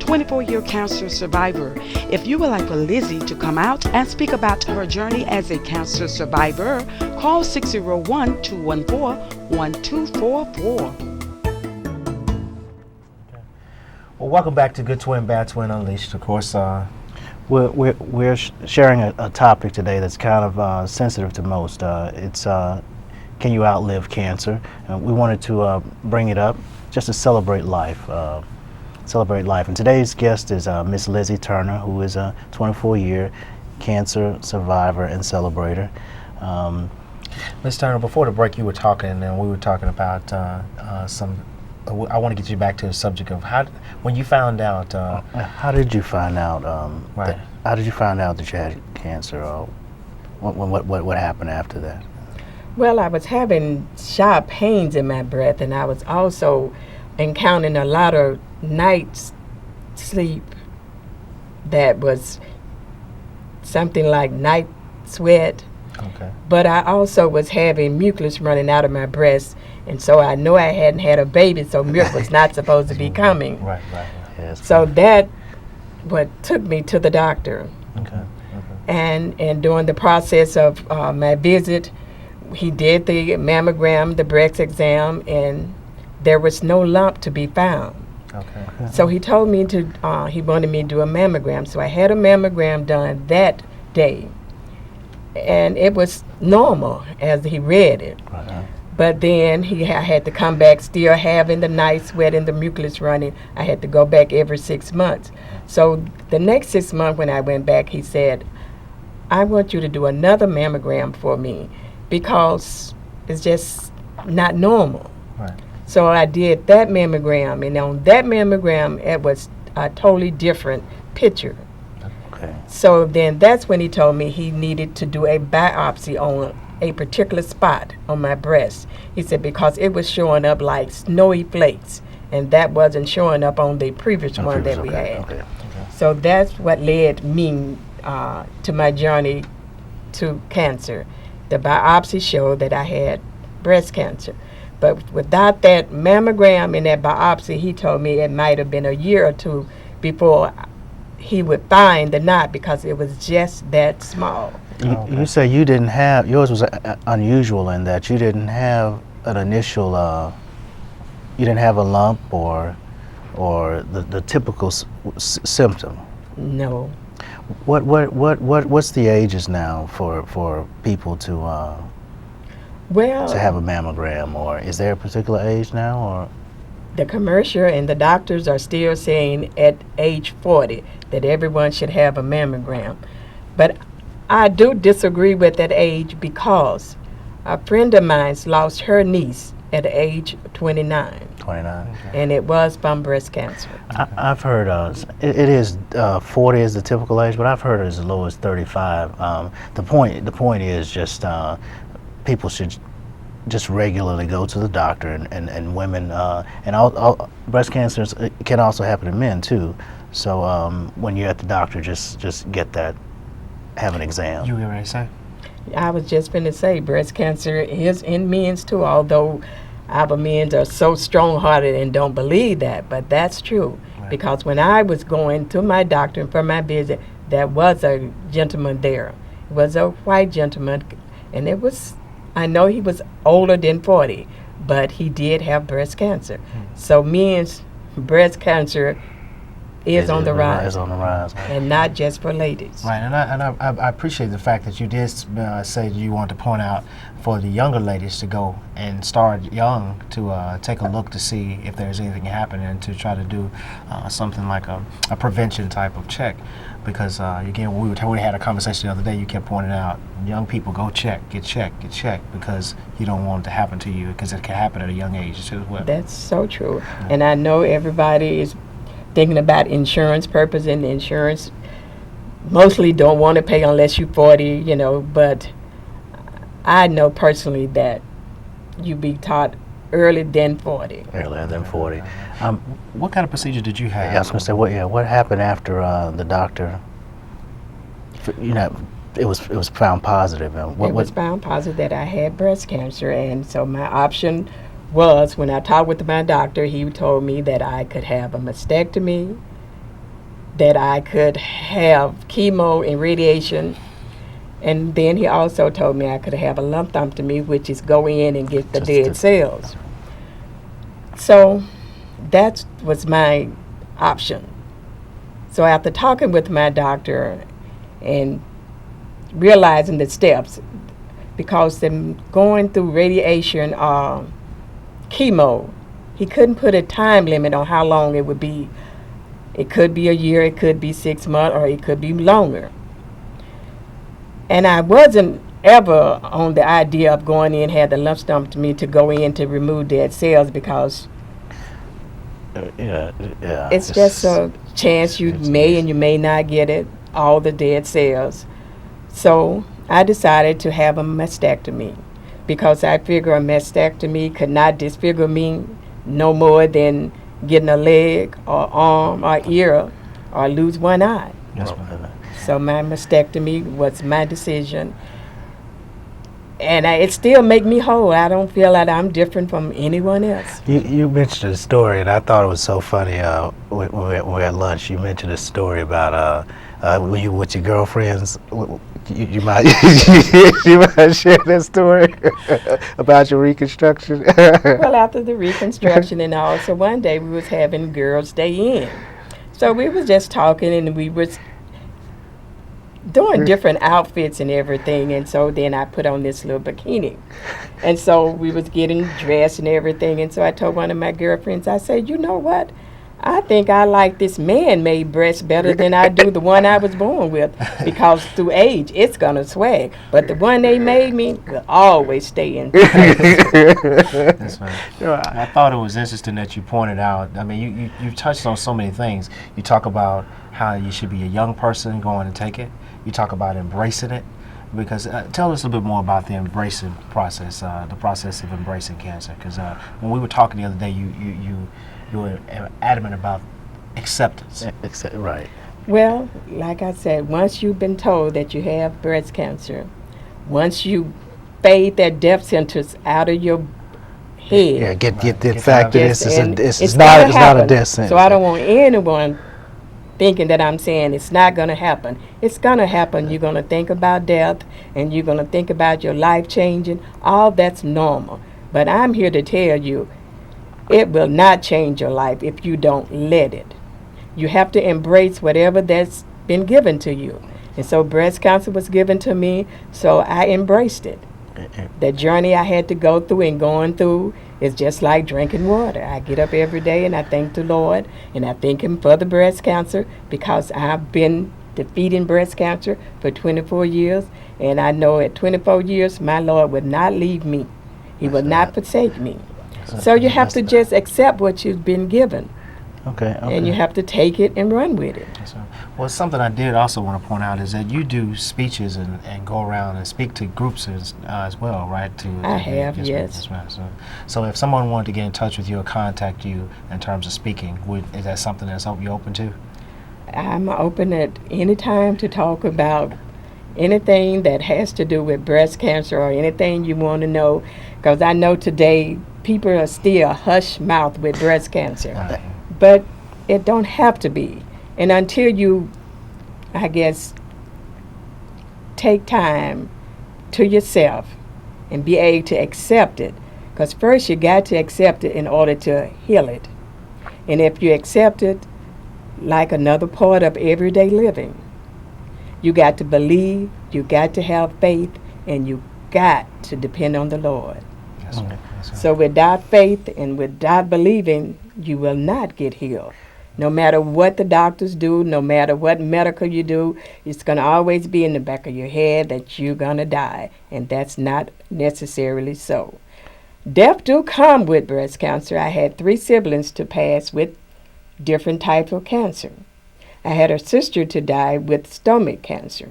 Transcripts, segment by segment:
24-year cancer survivor. If you would like for Lizzie to come out and speak about her journey as a cancer survivor, call 601-214-1244. Well, welcome back to Good Twin, Bad Twin Unleashed. Of course, we're sharing a topic today that's kind of sensitive to most. It's can you outlive cancer? We wanted to bring it up just to celebrate life. And today's guest is Miss Lizzie Turner, who is a 24-year cancer survivor and celebrator. Ms. Turner, before the break, you were talking, and we were talking about some. I want to get you back to the subject of when you found out. How did you find out? Right. How did you find out that you had cancer? Or what happened after that? Well, I was having sharp pains in my breath, and I was also encountering a lot of night sleep that was something like night sweat. Okay. But I also was having mucus running out of my breast, and so I know I hadn't had a baby, so milk was not supposed to be coming. Right. Yes. So that what took me to the doctor. Okay. And during the process of my visit, he did the mammogram, the breast exam, and there was no lump to be found. Okay. So he told me he wanted me to do a mammogram. So I had a mammogram done that day, and it was normal as he read it. Right. But then I had to come back still having the night sweat and the mucus running. I had to go back every 6 months. So the next 6 months when I went back, he said, I want you to do another mammogram for me because it's just not normal. Right. So I did that mammogram, and on that mammogram, it was a totally different picture. Okay. So then that's when he told me he needed to do a biopsy on a particular spot on my breast. He said because it was showing up like snowy flakes, and that wasn't showing up on the previous one that we had. Okay. So that's what led me to my journey to cancer. The biopsy showed that I had breast cancer. But without that mammogram and that biopsy, he told me it might have been a year or two before he would find the knot because it was just that small. You say you didn't have, yours was unusual in that you didn't have an initial, you didn't have a lump or the typical symptom. No. What's the ages now for people to have a mammogram, or is there a particular age now, or? The commercial and the doctors are still saying at age 40 that everyone should have a mammogram. But I do disagree with that age because a friend of mine lost her niece at age 29. 29. And it was from breast cancer. I've heard it is 40 is the typical age, but I've heard as low as 35. The point is just people should just regularly go to the doctor, and women, and all breast cancers can also happen in men too. So when you're at the doctor, just get that, have an exam. You were ready to say? I was just going to say breast cancer is in men's too, although our men are so strong-hearted and don't believe that, but that's true. Right. Because when I was going to my doctor for my visit, there was a gentleman there. It was a white gentleman, and it was, I know he was older than 40, but he did have breast cancer. So men's breast cancer is on the rise. Is on the rise. And not just for ladies. Right, and I appreciate the fact that you did say you want to point out for the younger ladies to go and start young to take a look to see if there's anything happening and to try to do something like a prevention type of check. Because again, we had a conversation the other day, you kept pointing out, young people, go get checked, because you don't want it to happen to you, because it can happen at a young age too as well. That's so true. Yeah. And I know everybody is thinking about insurance purpose, and the insurance mostly don't want to pay unless you're 40, but I know personally that you be taught earlier than 40. Earlier than 40. What kind of procedure did you have? Yeah, I was going to say, what happened after the doctor, it was found positive. It was found positive that I had breast cancer, and so my option was, when I talked with my doctor, he told me that I could have a mastectomy, that I could have chemo and radiation. And then he also told me I could have a lumpectomy, which is go in and get the dead cells. So that was my option. So after talking with my doctor and realizing the steps, because them going through radiation or chemo, he couldn't put a time limit on how long it would be. It could be a year, it could be 6 months, or it could be longer. And I wasn't ever on the idea of going in, had the lumpectomy to go in to remove dead cells, because it's just a chance you may and you may not get it, all the dead cells. So I decided to have a mastectomy, because I figure a mastectomy could not disfigure me no more than getting a leg or arm or ear or lose one eye. Yes, So my mastectomy was my decision, and it still make me whole. I don't feel that I'm different from anyone else. You mentioned a story, and I thought it was so funny. When we were at lunch, you mentioned a story about when you were with your girlfriends. You might you might share that story about your reconstruction. Well, after the reconstruction and all, so one day we was having girls' day in. So we was just talking, and we was doing different outfits and everything, and so then I put on this little bikini. And so we was getting dressed and everything, and so I told one of my girlfriends, I said, you know what? I think I like this man-made breast better than I do the one I was born with, because through age, it's going to swag. But the one they made me will always stay in. That's right. I thought it was interesting that you pointed out, I mean, you touched on so many things. You talk about how you should be a young person going to take it. You talk about embracing it. Because tell us a bit more about the embracing process, the process of embracing cancer. Because when we were talking the other day, you were adamant about acceptance. Right. Well, like I said, once you've been told that you have breast cancer, once you fade that death sentence out of your head. Yeah, get the fact that it's not a death sentence. So I don't want anyone thinking that I'm saying it's not going to happen. It's going to happen. You're going to think about death, and you're going to think about your life changing. All that's normal. But I'm here to tell you, it will not change your life if you don't let it. You have to embrace whatever that's been given to you. And so breast cancer was given to me, so I embraced it. The journey I had to go through and going through is just like drinking water. I get up every day and I thank the Lord, and I thank Him for the breast cancer, because I've been defeating breast cancer for 24 years, and I know at 24 years my Lord would not leave me. He would not forsake me. So you have to just accept what you've been given. Okay. And you have to take it and run with it. Well, something I did also want to point out is that you do speeches and go around and speak to groups as well, right? I have, yes. That's right. So if someone wanted to get in touch with you or contact you in terms of speaking, is that something that's you open to? I'm open at any time to talk about anything that has to do with breast cancer or anything you want to know, because I know today people are still hush mouth with breast cancer. Right. But it don't have to be. And until you, I guess, take time to yourself and be able to accept it, because first you got to accept it in order to heal it. And if you accept it like another part of everyday living, you got to believe, you got to have faith, and you got to depend on the Lord. Yes, sir. Yes, sir. So without faith and without believing, you will not get healed. No matter what the doctors do, no matter what medical you do, it's going to always be in the back of your head that you're going to die, and that's not necessarily so. Death do come with breast cancer. I had 3 siblings to pass with different types of cancer. I had a sister to die with stomach cancer.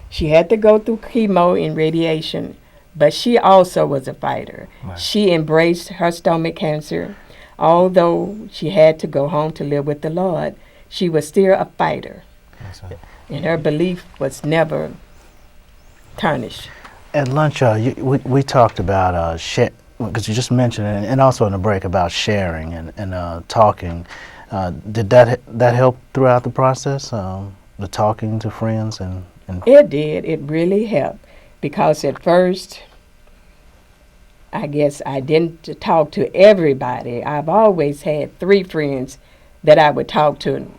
She had to go through chemo and radiation, but she also was a fighter. Right. She embraced her stomach cancer. Although she had to go home to live with the Lord, she was still a fighter. Yes, sir. And her belief was never tarnished. At lunch, we talked about because you just mentioned it, and also in the break about sharing and talking. Did that help throughout the process? The talking to friends and It did. It really helped because at first, I guess I didn't talk to everybody. I've always had 3 friends that I would talk to.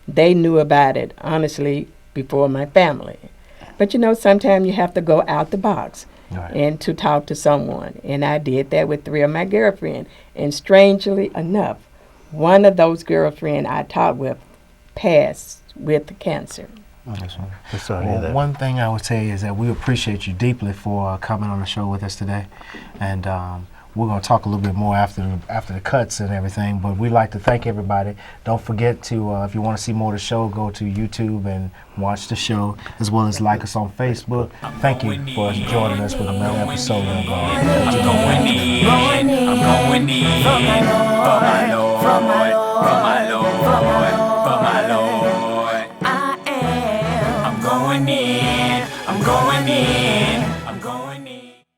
They knew about it, honestly, before my family. But you know, sometimes you have to go out the box and to talk to someone. And I did that with 3 of my girlfriends. And strangely enough, one of those girlfriends I talked with passed with the cancer. Well, one thing I would say is that we appreciate you deeply for coming on the show with us today, and we're going to talk a little bit more after the cuts and everything. But we'd like to thank everybody. Don't forget to, if you want to see more of the show, go to YouTube and watch the show, as well as like us on Facebook. Thank you for joining us with another episode of I'm going in for my Lord, for my Lord, for my Lord. I'm going in, I'm going in, I'm going in.